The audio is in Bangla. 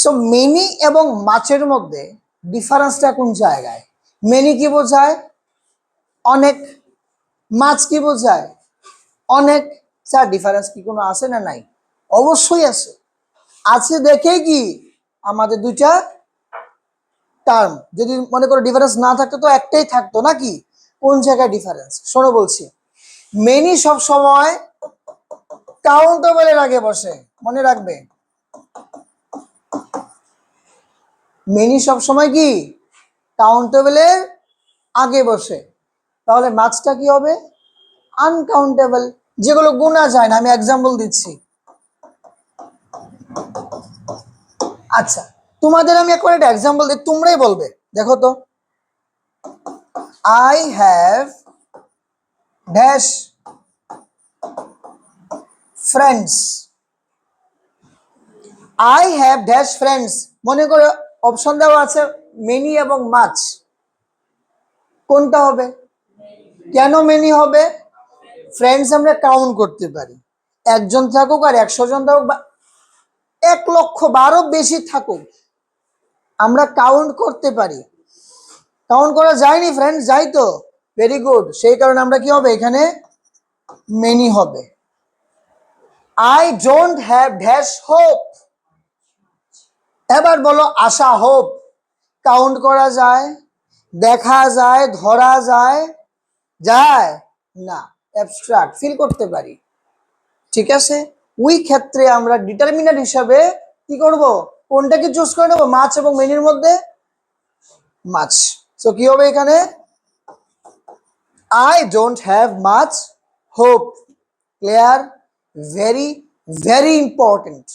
সো মেনি এবং মাচের মধ্যে ডিফারেন্সটা কোন জায়গায়? মেনি কি বোঝায়? অনেক। মাছ কি বোঝায়? অনেক। স্যার ডিফারেন্স কি কোনো আছে না নাই? অবশ্যই আছে। আছে দেখে কি আমাদের দুইটা টার্ম, যদি মনে করো ডিফারেন্স না থাকতো তো একটাই থাকতো নাকি? কোন জায়গায় ডিফারেন্স? শোনো বলছি, মেনি সব সময় কাউন্টেবলের আগে বসে, মনে রাখবে। মেনি সব সময় কি কাউন্টেবলের আগে বসে। তাহলে মাছটা কি হবে? আনকাউন্টেবল, যেগুলো গোনা যায় না। আমি এক্সাম্পল দিচ্ছি। আচ্ছা, তোমাদের আমি এখন একটা এক্সাম্পল দিই, তোমরাই বলবে। দেখো তো, I have dash friends. I have dash friends, মনে করো অপশন দেওয়া আছে মেনি এবং মাছ, কোনটা হবে? কেন মেনি হবে? ফ্রেন্ডস আমরা কাউন্ট করতে পারি, একজন থাকুক আর 100 জন থাকুক বা 1,00,000 বেশি থাকুক, আমরা কাউন্ট করতে পারি। কাউন্ট করা যায়নি ফ্রেন্ডস? যাই তো, ভেরি গুড। সেই কারণে আমরা কি হবে এখানে? মেনি হবে। I don't have dash hope. এবার বলো আশা, হোপ কাউন্ট করা যায়, দেখা যায়, ধরা যায়? যায় না, অ্যাবস্ট্রাক্ট, ফিল করতে পারি। ঠিক আছে, ওই ক্ষেত্রে আমরা ডিটারমিনার হিসাবে কি করব? কোনটাকে চুজ করে নেব? মাছ এবং মেনির মধ্যে মাছ। সো কি হবে এখানে? I don't have much hope. Clear? Very very important.